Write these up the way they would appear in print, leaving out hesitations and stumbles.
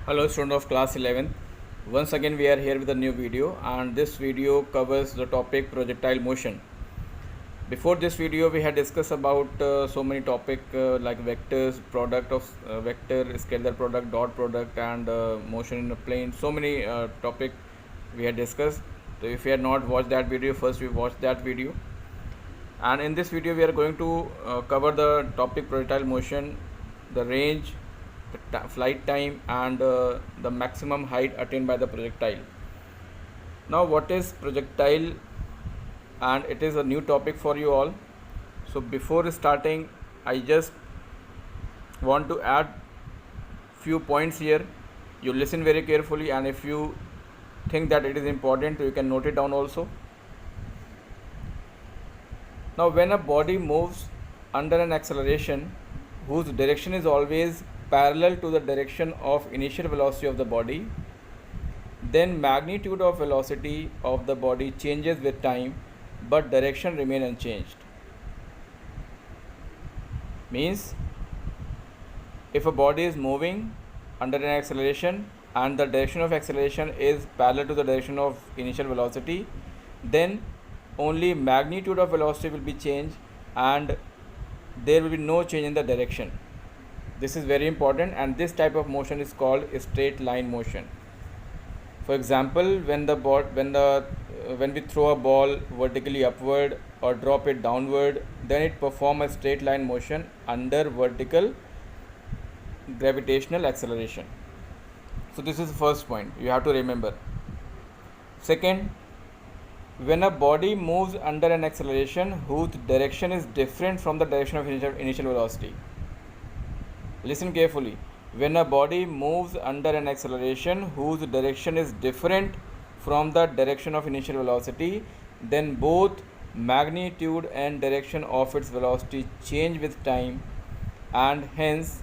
Hello student of class 11th. Once again we are here with a new video, and this video covers the topic projectile motion. Before this video we had discussed about so many topic like vectors, product of vector, scalar product, dot product, and motion in a plane. So many topic we had discussed. So if you had not watched that video, first we watched that video. And in this video we are going to cover the topic projectile motion, the range, the flight time, and the maximum height attained by the projectile. Now what is projectile, and it is a new topic for you all. So before starting, I just want to add few points here. You listen very carefully, and if you think that it is important, you can note it down also. Now when a body moves under an acceleration whose direction is always parallel to the direction of initial velocity of the body, then magnitude of velocity of the body changes with time, but direction remain unchanged. Means if a body is moving under an acceleration and the direction of acceleration is parallel to the direction of initial velocity, then only magnitude of velocity will be changed and there will be no change in the direction. This is very important, and this type of motion is called a straight line motion. For example, when we throw a ball vertically upward or drop it downward, then it performs a straight line motion under vertical gravitational acceleration. So this is the first point you have to remember. Second, when a body moves under an acceleration whose direction is different from the direction of initial velocity. Listen carefully. When a body moves under an acceleration whose direction is different from the direction of initial velocity, then both magnitude and direction of its velocity change with time, and hence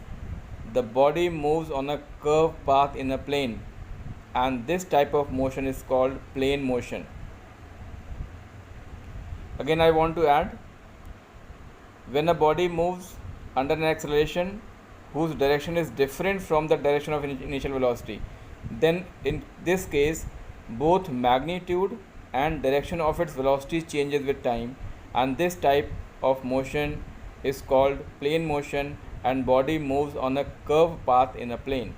the body moves on a curved path in a plane, and this type of motion is called plane motion. Again I want to add, when a body moves under an acceleration whose direction is different from the direction of initial velocity, then in this case both magnitude and direction of its velocity changes with time, and this type of motion is called plane motion, and body moves on a curved path in a plane.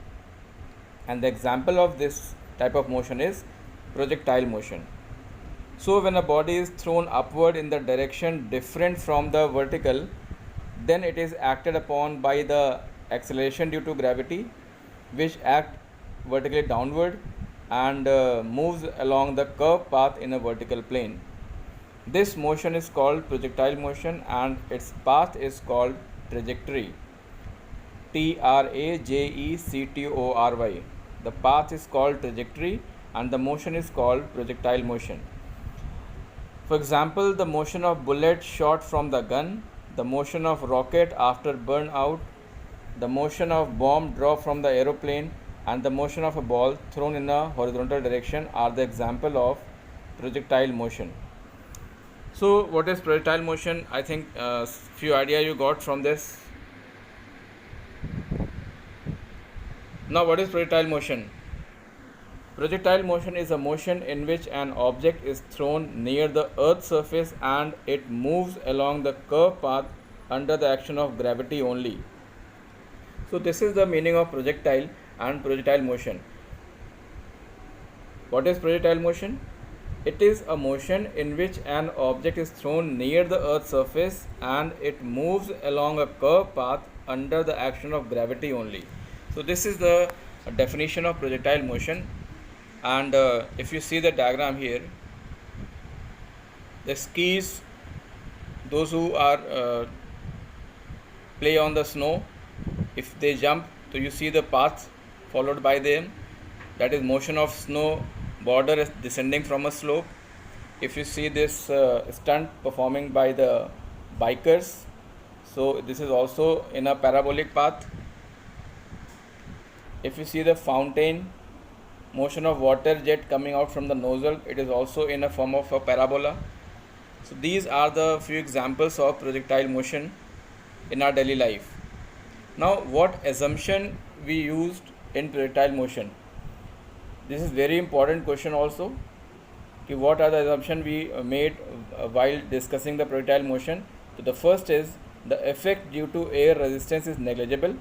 And the example of this type of motion is projectile motion. So when a body is thrown upward in the direction different from the vertical, then it is acted upon by the acceleration due to gravity, which act vertically downward and moves along the curved path in a vertical plane. This motion is called projectile motion, and its path is called trajectory. Trajectory. The path is called trajectory and the motion is called projectile motion. For example, the motion of bullet shot from the gun, the motion of rocket after burnout, the motion of bomb dropped from the aeroplane, and the motion of a ball thrown in a horizontal direction are the example of projectile motion. So what is projectile motion? I think few idea you got from this. Now what is projectile motion? Projectile motion is a motion in which an object is thrown near the earth's surface and it moves along the curved path under the action of gravity only. So this is the meaning of projectile and projectile motion. What is projectile motion? It is a motion in which an object is thrown near the earth's surface and it moves along a curved path under the action of gravity only. So this is the definition of projectile motion. And if you see the diagram here, the skis, those who are play on the snow, if they jump, so you see the path followed by them, that is motion of snow border is descending from a slope. If you see this stunt performing by the bikers, so this is also in a parabolic path. If you see the fountain, motion of water jet coming out from the nozzle, it is also in a form of a parabola. So these are the few examples of projectile motion in our daily life. Now what assumption we used in projectile motion? This is very important question also. कि what are the assumption we made while discussing the projectile motion? So the first is the effect due to air resistance is negligible.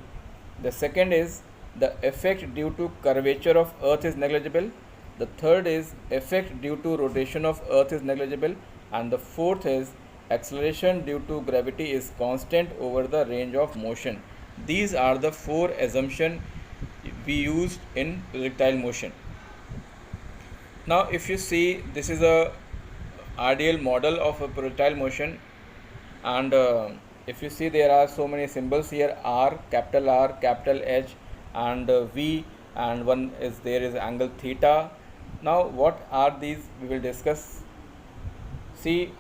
The second is the effect due to curvature of earth is negligible. The third is effect due to rotation of earth is negligible. And the fourth is acceleration due to gravity is constant over the range of motion. These are the four assumptions we used in projectile motion. Now if you see, this is a ideal model of a projectile motion, and if you see, there are so many symbols here: R, capital H, and V, and one is there is angle theta. Now what are these we will discuss. See,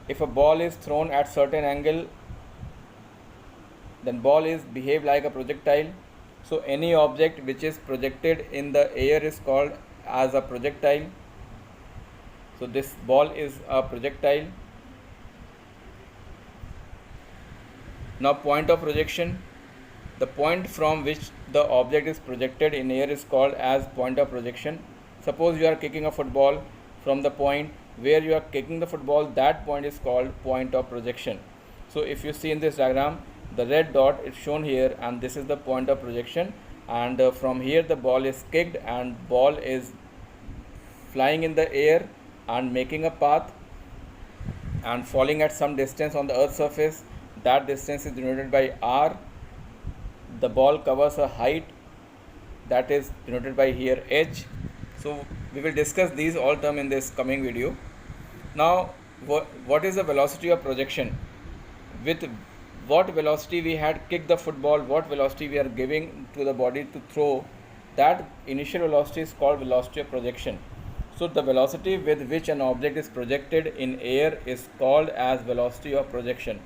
if a ball is thrown at certain angle, then ball is behave like a projectile. So any object which is projected in the air is called as a projectile. So this ball is a projectile. Now point of projection, the point from which the object is projected in air is called as point of projection. Suppose you are kicking a football, from the point where you are kicking the football, that point is called point of projection. So if you see in this diagram, the red dot is shown here, and this is the point of projection, and from here the ball is kicked, and ball is flying in the air and making a path and falling at some distance on the earth's surface. That distance is denoted by R. The ball covers a height, that is denoted by here H. So we will discuss these all terms in this coming video. Now what is the velocity of projection? With what velocity we had kicked the football, what velocity we are giving to the body to throw, that initial velocity is called velocity of projection. So the velocity with which an object is projected in air is called as velocity of projection.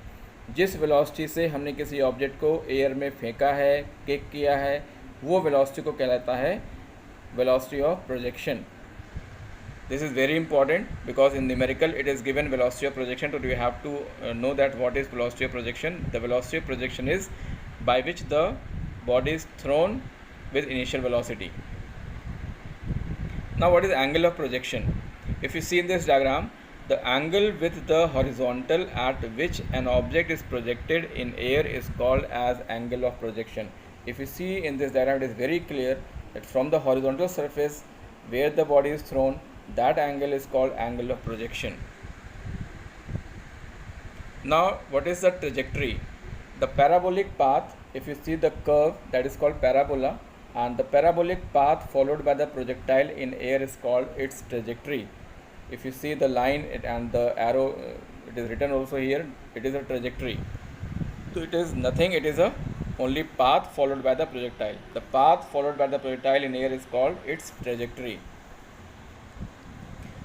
जिस velocity से हमने किसी object को air में फेंका है, kick किया है, वो velocity को कहलाता है velocity of projection. This is very important because in numerical it is given velocity of projection. So you have to know that what is velocity of projection. The velocity of projection is by which the body is thrown with initial velocity. Now what is angle of projection? If you see in this diagram, the angle with the horizontal at which an object is projected in air is called as angle of projection. If you see in this diagram, it is very clear that from the horizontal surface where the body is thrown, that angle is called angle of projection. Now what is the trajectory? The parabolic path, if you see the curve, that is called parabola, and the parabolic path followed by the projectile in air is called its trajectory. If you see the line and the arrow, it is written also here, it is a trajectory. So it is nothing, it is a only path followed by the projectile. The path followed by the projectile in air is called its trajectory.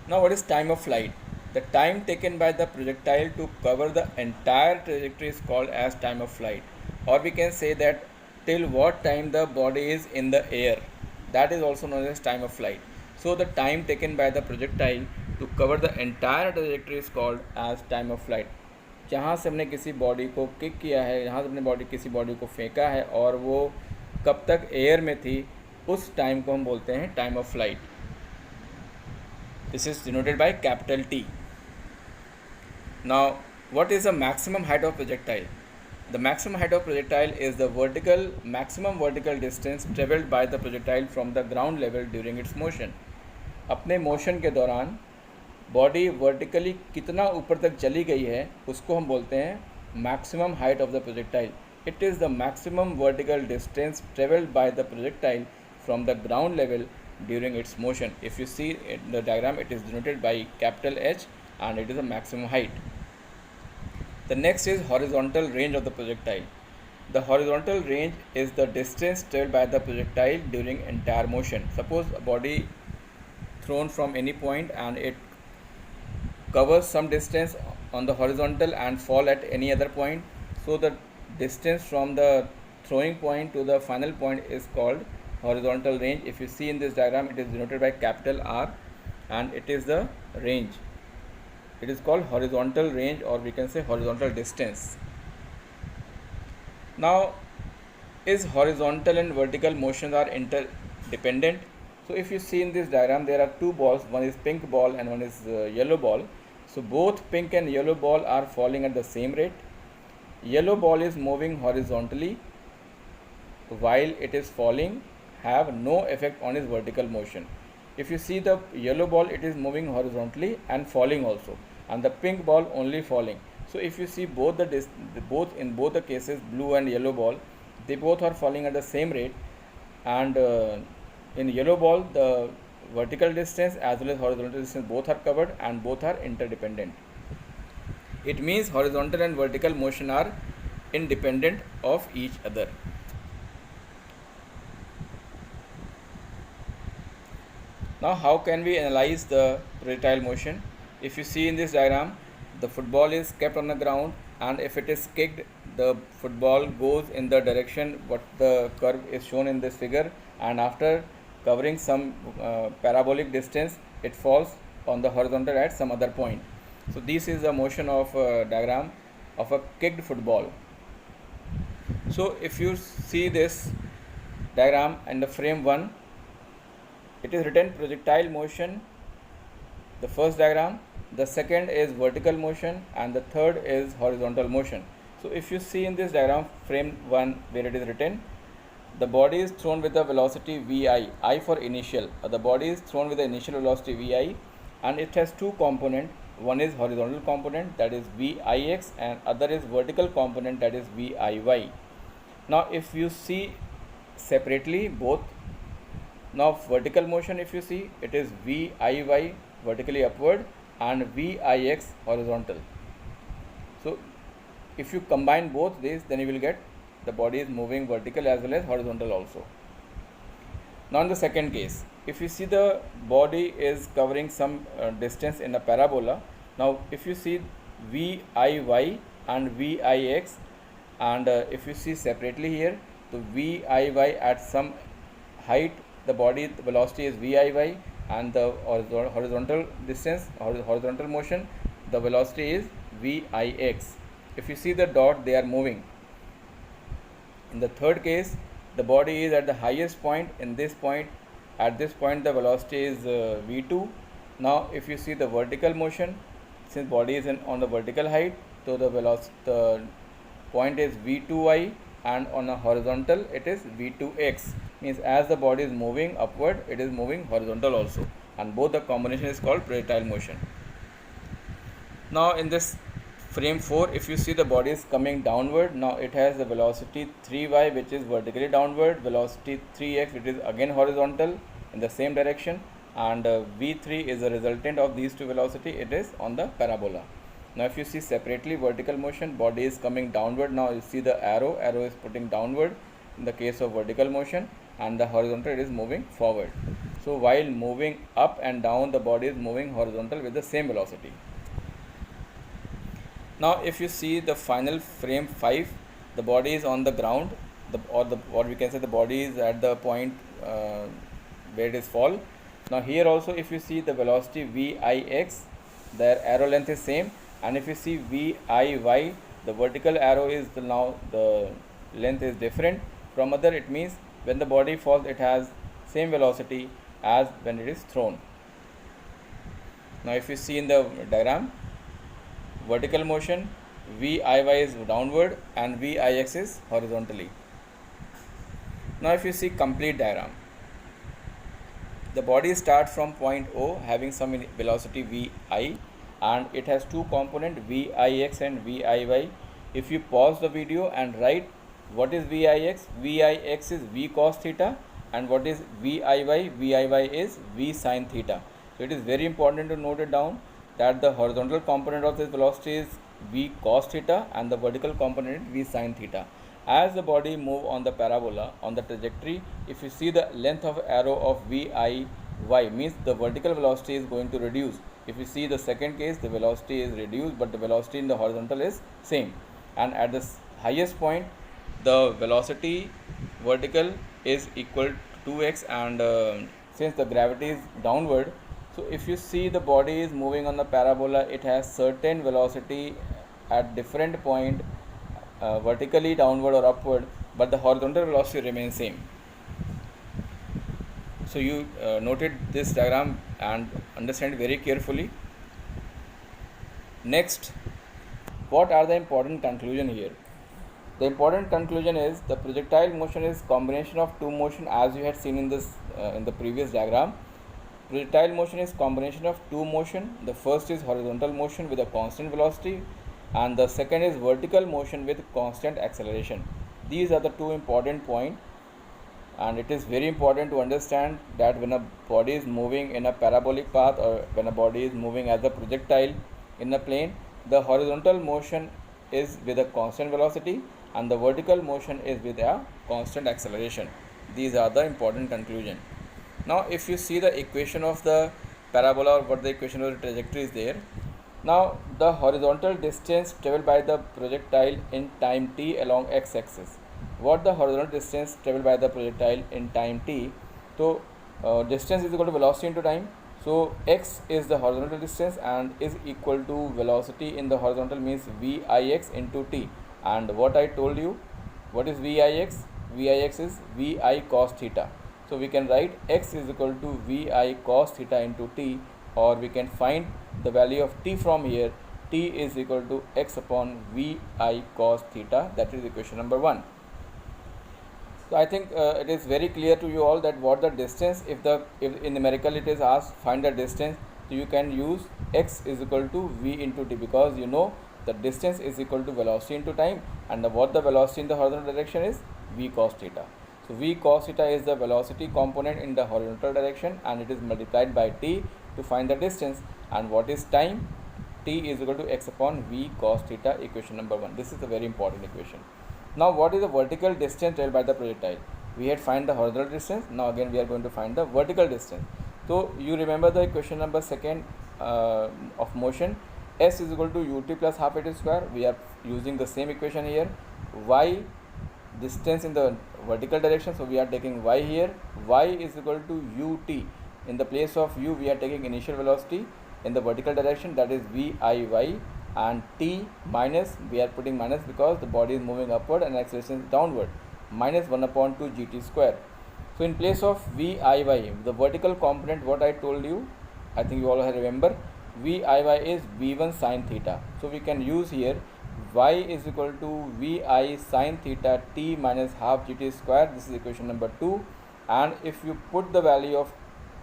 Now what is time of flight? The time taken by the projectile to cover the entire trajectory is called as time of flight. Or we can say that till what time the body is in the air, that is also known as time of flight. So the time taken by the projectile to cover the entire trajectory is called as time of flight. जहाँ से हमने किसी body को kick किया है, जहाँ से हमने किसी बॉडी को फेंका है और वो कब तक एयर में थी, उस टाइम को हम बोलते हैं time of flight. This is denoted by capital T. Now what is the maximum height of projectile? The maximum height of projectile is the maximum vertical distance travelled by the projectile from the ground level during its motion. अपने motion के दौरान body vertically कितना ऊपर तक चली गई है, उसको हम बोलते हैं maximum height of the projectile. It is the maximum vertical distance travelled by the projectile from the ground level during its motion. If you see in the diagram, it is denoted by capital H and it is a maximum height. The next is horizontal range of the projectile. The horizontal range is the distance traveled by the projectile during entire motion. Suppose a body thrown from any point and it covers some distance on the horizontal and fall at any other point. So the distance from the throwing point to the final point is called horizontal range. If you see in this diagram, it is denoted by capital R and it is the range. It is called horizontal range, or we can say horizontal distance. Now is horizontal and vertical motions are interdependent. So if you see in this diagram, there are two balls, one is pink ball and one is yellow ball. So both pink and yellow ball are falling at the same rate. Yellow ball is moving horizontally while it is falling, have no effect on its vertical motion. If you see the yellow ball, it is moving horizontally and falling also, and the pink ball only falling. So if you see both in both the cases, blue and yellow ball, they both are falling at the same rate, and in yellow ball the vertical distance as well as horizontal distance both are covered and both are interdependent. It means horizontal and vertical motion are independent of each other. Now how can we analyze the projectile motion? If you see in this diagram, the football is kept on the ground, and if it is kicked, the football goes in the direction what the curve is shown in this figure, and after covering some parabolic distance, it falls on the horizontal at some other point. So this is the motion of diagram of a kicked football. So if you see this diagram in the frame 1, it is written projectile motion, the first diagram, the second is vertical motion, and the third is horizontal motion. So if you see in this diagram, frame 1, where it is written, the body is thrown with the velocity vi, I for initial, the body is thrown with the initial velocity vi, and it has two components. One is horizontal component, that is vix, and other is vertical component, that is viy. Now if you see separately both, now vertical motion, if you see, it is viy vertically upward and vix horizontal. So if you combine both these, then you will get the body is moving vertical as well as horizontal also. Now in the second case, if you see the body is covering some distance in a parabola. Now if you see viy and vix, and if you see separately here, the viy at some height, the body the velocity is viy, and the horizontal distance or horizontal motion, the velocity is vix. If you see the dot, they are moving. In the third case, the body is at the highest point. In this point, at this point the velocity is v2. Now if you see the vertical motion, since body is on the vertical height, so the point is v2y, and on a horizontal it is v2x. Means as the body is moving upward, it is moving horizontal also, and both the combination is called projectile motion. Now in this frame 4, if you see the body is coming downward, now it has the velocity 3y, which is vertically downward, velocity 3x, which is again horizontal in the same direction, and v3 is a resultant of these two velocity, it is on the parabola. Now if you see separately vertical motion, body is coming downward. Now you see the arrow is putting downward in the case of vertical motion, and the horizontal it is moving forward. So while moving up and down, the body is moving horizontal with the same velocity. Now if you see the final frame 5, the body is on the ground, or we can say the body is at the point where it is fall. Now here also if you see the velocity vix, their arrow length is same, and if you see viy, the vertical arrow is now the length is different from other. It means when the body falls, it has same velocity as when it is thrown. Now if you see in the diagram, vertical motion, viy is downward and vix is horizontally. Now if you see complete diagram, the body starts from point O having some velocity vi, and it has two components, vix and viy. If you pause the video and write what is vix, vix is v cos theta, and what is viy, viy is v sin theta. So it is very important to note it down that the horizontal component of this velocity is v cos theta and the vertical component is v sin theta. As the body move on the parabola, on the trajectory, if you see the length of arrow of viy, means the vertical velocity is going to reduce. If you see the second case, the velocity is reduced, but the velocity in the horizontal is same, and at the highest point the velocity vertical is equal to 2x, and since the gravity is downward, so if you see the body is moving on the parabola, it has certain velocity at different point vertically downward or upward, but the horizontal velocity remains same. So you noted this diagram and understand very carefully. Next, what are the important conclusion here? The important conclusion is the projectile motion is combination of two motion, as you had seen in this in the previous diagram. Projectile motion is combination of two motion. The first is horizontal motion with a constant velocity, and the second is vertical motion with constant acceleration. These are the two important points, and it is very important to understand that when a body is moving in a parabolic path, or when a body is moving as a projectile in a plane, the horizontal motion is with a constant velocity and the vertical motion is with a constant acceleration. These are the important conclusion. Now if you see the equation of the parabola, or what the equation of the trajectory is there. Now the horizontal distance traveled by the projectile in time t along x-axis. What the horizontal distance traveled by the projectile in time t? So distance is equal to velocity into time. So x is the horizontal distance and is equal to velocity in the horizontal, means vix into t. And what I told you, what is vix? Vix is vi cos theta. So we can write x is equal to vi cos theta into t, or we can find the value of t from here. T is equal to x upon vi cos theta. That is equation number 1. So I think it is very clear to you all that what the distance, if in numerical it is asked find the distance, so you can use x is equal to v into t, because you know the distance is equal to velocity into time, and what the velocity in the horizontal direction is v cos theta. So v cos theta is the velocity component in the horizontal direction, and it is multiplied by t to find the distance. And what is time? T is equal to x upon v cos theta, equation number 1. This is a very important equation. Now what is the vertical distance traveled by the projectile? We had find the horizontal distance. Now again we are going to find the vertical distance. So you remember the equation number 2 of motion. S is equal to ut plus half at square. We are using the same equation here. Y distance in the vertical direction, so we are taking y here. Y is equal to ut. In the place of u we are taking initial velocity in the vertical direction, that is viy, and t minus, we are putting minus because the body is moving upward and acceleration is downward, minus 1 upon 2 gt square. So in place of viy, the vertical component, what I told you, I think you all remember, viy is v1 sin theta. So we can use here y is equal to vi sin theta t minus half gt square. This is equation number 2. And if you put the value of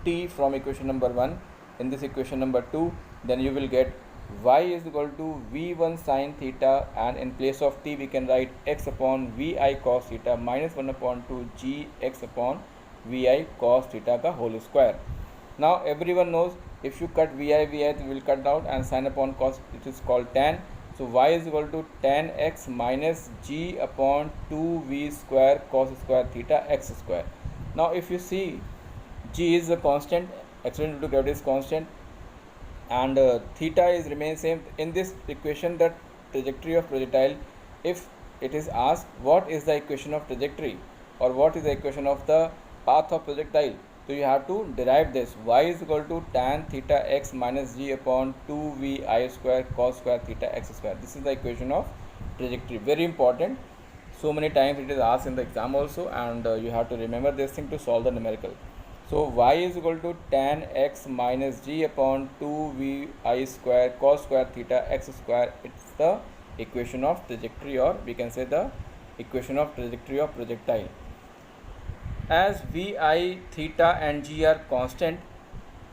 t from equation number 1 in this equation number 2, then you will get y is equal to v1 sin theta, and in place of t we can write x upon vi cos theta minus 1 upon 2 g x upon vi cos theta ka whole square. Now everyone knows if you cut vi it will cut out, and sin upon cos it is called tan. So y is equal to tan x minus g upon 2v square cos square theta x square. Now if you see, g is a constant, acceleration due to gravity is constant, and theta is remain same. In this equation, the trajectory of projectile, if it is asked what is the equation of trajectory or what is the equation of the path of projectile, so you have to derive this. Y is equal to tan theta x minus g upon 2vi square cos square theta x square. This is the equation of trajectory. Very important. So many times it is asked in the exam also, and you have to remember this thing to solve the numerical. So y is equal to tan x minus g upon 2vi square cos square theta x square. It's the equation of trajectory, or we can say the equation of trajectory of projectile. As vi, theta and g are constant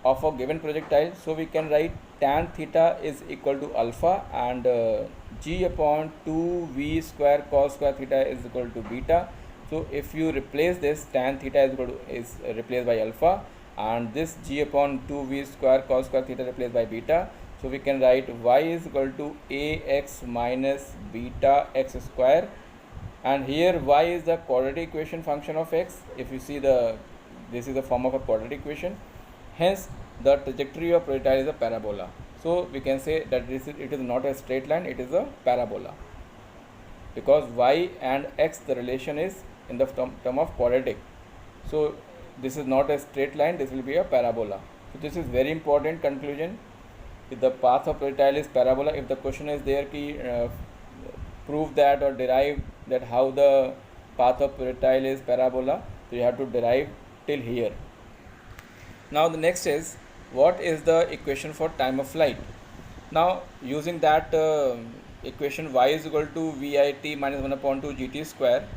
of a given projectile, so we can write tan theta is equal to alpha, and g upon 2v square cos square theta is equal to beta. So if you replace this, tan theta is replaced by alpha, and this g upon 2v square cos square theta replaced by beta. So we can write y is equal to ax minus beta x square, and here y is the quadratic equation function of x. If you see this is the form of a quadratic equation. Hence the trajectory of projectile is a parabola. So we can say that it is not a straight line, it is a parabola, because y and x, the relation is in the term of quadratic. So this is not a straight line, this will be a parabola. So this is very important conclusion. If the path of projectile is parabola, if the question is there ki prove that or derive that how the path of projectile is parabola. So you have to derive till here. Now the next is, what is the equation for time of flight? Now using that equation, y is equal to vit minus 1 upon 2 gt square.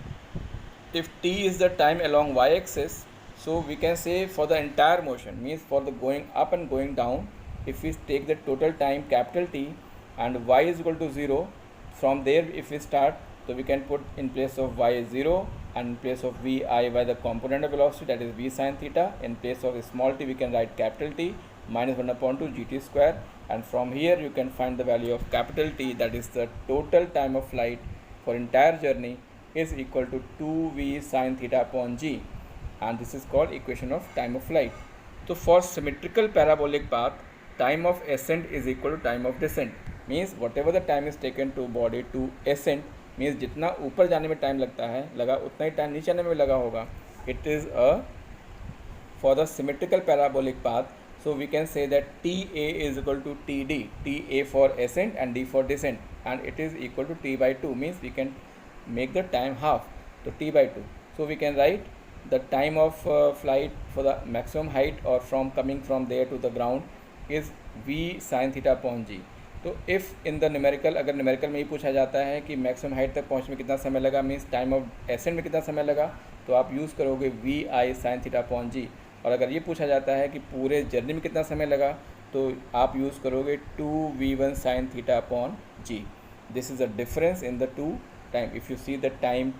If t is the time along y axis, so we can say for the entire motion, means for the going up and going down, if we take the total time capital T and y is equal to 0, from there if we start, so we can put in place of y 0 and in place of vi by the component of velocity, that is v sin theta. In place of small t we can write capital T minus 1 upon 2 gt square, and from here you can find the value of capital T, that is the total time of flight for entire journey, is equal to 2v sin theta upon g, and this is called equation of time of flight. So for symmetrical parabolic path, time of ascent is equal to time of descent, means whatever the time is taken to body to ascent, means जितना ऊपर जाने में time लगता है लगा उतना ही time नीचे आने में लगा होगा. It is a for the symmetrical parabolic path, so we can say that TA is equal to TD, TA for ascent and D for descent, and it is equal to T by 2, means we can make the time half, so T by 2. So we can write the time of flight for the maximum height or from coming from there to the ground is v sin theta upon g. तो if in the numerical, अगर numerical में ही पूछा जाता है कि maximum height तक पहुंचने में कितना समय लगा, मीन्स टाइम ऑफ एसेंट में कितना समय लगा, तो आप यूज़ करोगे v i sine theta upon g. और अगर ये पूछा जाता है कि पूरे जर्नी में कितना समय लगा, तो आप यूज़ करोगे 2v1 sine theta upon g. This is the difference in the two time. If you see the time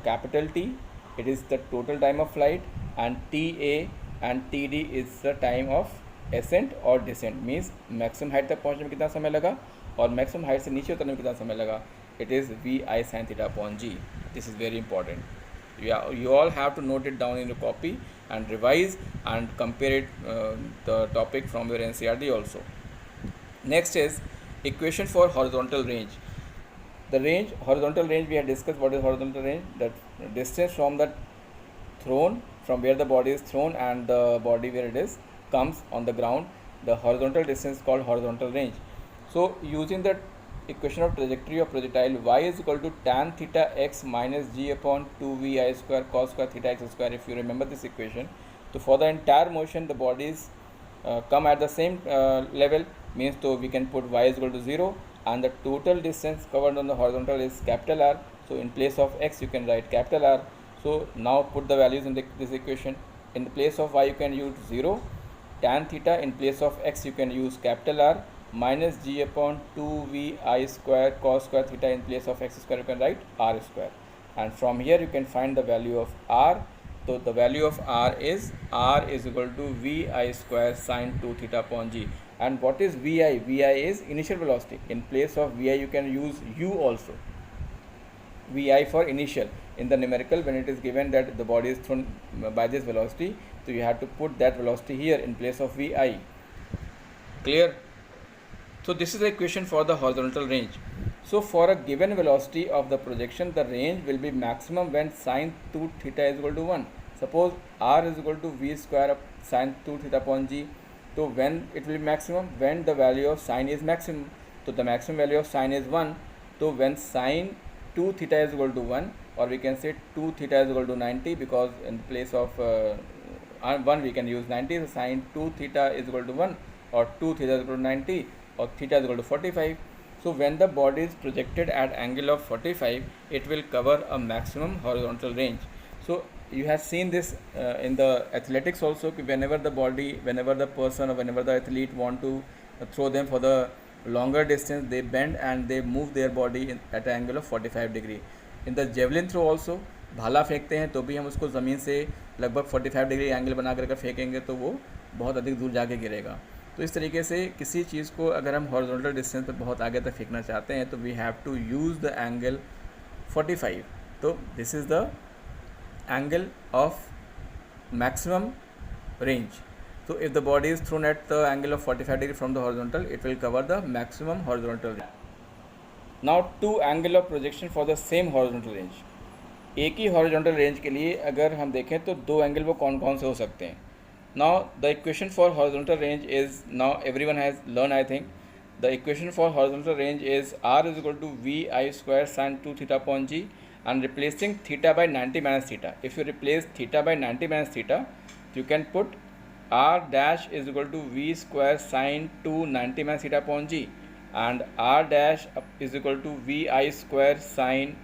capital T, it is the total time of flight, and TA and TD is the time of ascent or descent, means maximum height तक पहुंचने में कितना समय लगा और maximum height से नीचे उतरने में कितना समय लगा. It is VI sin theta upon G. This is very important. You all have to note it down in your copy and revise and compare it the topic from your NCERT also. Next is equation for horizontal range. The range, horizontal range, we have discussed what is horizontal range. The distance from the thrown, from where the body is thrown and the body where it is comes on the ground, the horizontal distance is called horizontal range. So using the equation of trajectory of projectile, y is equal to tan theta x minus g upon 2vi square cos square theta x square. If you remember this equation, so for the entire motion the bodies come at the same level, means so we can put y is equal to 0, and the total distance covered on the horizontal is capital R. So in place of x you can write capital R. So now put the values in this equation. In the place of y you can use 0, tan theta. In place of x you can use capital R, minus g upon 2vi square cos square theta. In place of x square you can write r square, and from here you can find the value of r. So the value of r is equal to vi square sin 2 theta upon g. And what is vi? Vi is initial velocity. In place of vi you can use u also, vi for initial. In the numerical, when it is given that the body is thrown by this velocity, so you have to put that velocity here in place of vi. Clear? So this is the equation for the horizontal range. So for a given velocity of the projection, the range will be maximum when sin 2 theta is equal to 1. Suppose r is equal to v square of sin 2 theta upon g. So when it will be maximum? When the value of sin is maximum. So the maximum value of sin is 1. So when sin 2 theta is equal to 1, or we can say 2 theta is equal to 90, because in place of 1 we can use 90. So sin 2 theta is equal to 1, or 2 theta is equal to 90, or theta is equal to 45. So when the body is projected at angle of 45, it will cover a maximum horizontal range. So you have seen this in the athletics also, whenever the person or whenever the athlete want to throw them for the longer distance, they bend and they move their body at an angle of 45 degree. In the javelin throw also, भाला फेंकते हैं तो भी हम उसको ज़मीन से लगभग 45 डिग्री एंगल बना कर फेंकेंगे तो वो बहुत अधिक दूर जाके गिरेगा. तो इस तरीके से किसी चीज़ को अगर हम हॉरिजॉन्टल डिस्टेंस पर बहुत आगे तक फेंकना चाहते हैं तो we have to use the angle 45. तो this is the angle of maximum range. So if the body is thrown at the angle of 45 degree from the horizontal, it will cover the maximum horizontal range. Now two angle of projection for the same horizontal range. एक ही horizontal range के लिए अगर हम देखें तो दो angle वो कौन कौन से हो सकते हैं. Now the equation for horizontal range is, now everyone has learned I think, the equation for horizontal range is r is equal to vi square sin 2 theta upon g, and replacing theta by 90 minus theta. If you replace theta by 90 minus theta, you can put r dash is equal to v square sin 2 90 minus theta upon g, and r dash is equal to vi square sin,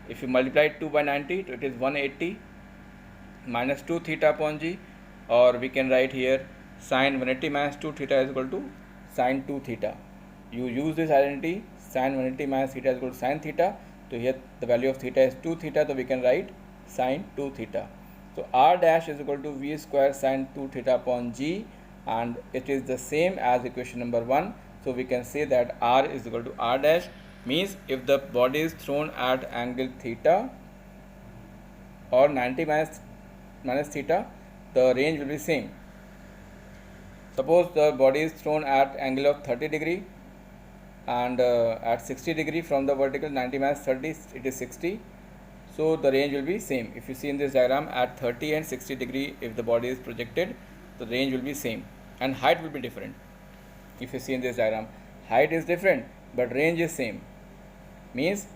if you multiply 2 by 90, it is 180 minus 2 theta upon g, or we can write here sin 180 minus 2 theta is equal to sin 2 theta. You use this identity, sin 180 minus theta is equal to sin theta. So here the value of theta is 2 theta, so we can write sin 2 theta. So r dash is equal to v square sin 2 theta upon g, and it is the same as equation number 1. So we can say that r is equal to r dash, means if the body is thrown at angle theta or 90 minus theta, the range will be same. Suppose the body is thrown at angle of 30 degree and at 60 degree from the vertical, 90 minus 30, it is 60. So the range will be same. If you see in this diagram, at 30 and 60 degree, if the body is projected, the range will be same, and height will be different. If you see in this diagram, height is different but range is same. Means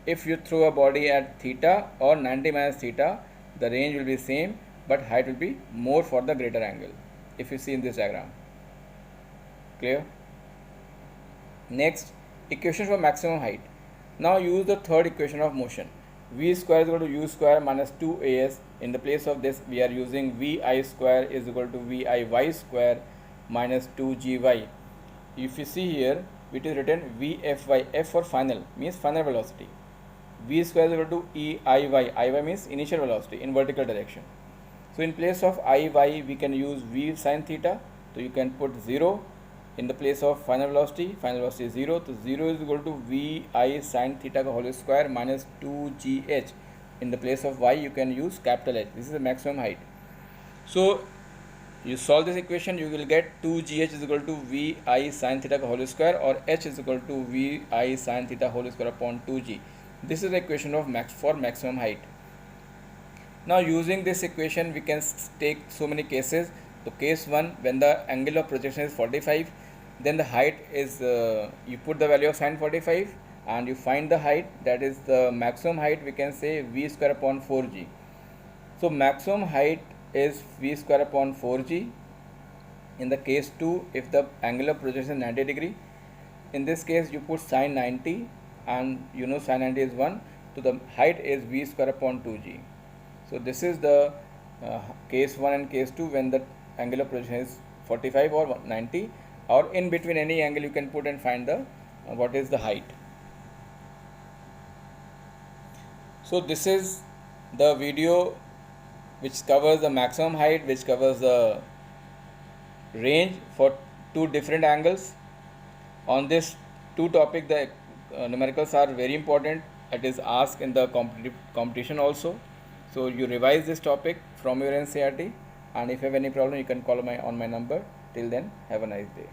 if you throw a body at theta or 90 minus theta, the range will be same but height will be more for the greater angle. If you see in this diagram, clear? Next, equation for maximum height. Now use the third equation of motion. V square is equal to u square minus 2as. In the place of this, we are using vi square is equal to viy square minus 2gy. If you see here, it is written vfy, f for final, means final velocity. V square is equal to eiy, iy means initial velocity in vertical direction. So in place of iy, we can use v sin theta. So you can put 0 in the place of final velocity. Final velocity is 0. So 0 is equal to vi sin theta whole square minus 2gh. In the place of y, you can use capital H. This is the maximum height. So you solve this equation, you will get 2gh is equal to vi sin theta whole square, or h is equal to vi sin theta whole square upon 2g. This is the equation of maximum height. Now using this equation, we can take so many cases. So case 1, when the angle of projection is 45, then the height is, you put the value of sin 45 and you find the height, that is the maximum height, we can say v square upon 4g. So maximum height is v square upon 4g. In the case 2, if the angle of projection is 90 degree, in this case you put sin 90, and you know sin 90 is 1, so the height is v square upon 2g. So this is the case 1 and case 2 when the angle of projection is 45 or 90, or in between any angle you can put and find the what is the height. So this is the video which covers the maximum height, which covers the range for two different angles. On this two topic, the numericals are very important. It is asked in the competition also. So you revise this topic from your NCERT, and if you have any problem, you can call on my number. Till then, have a nice day.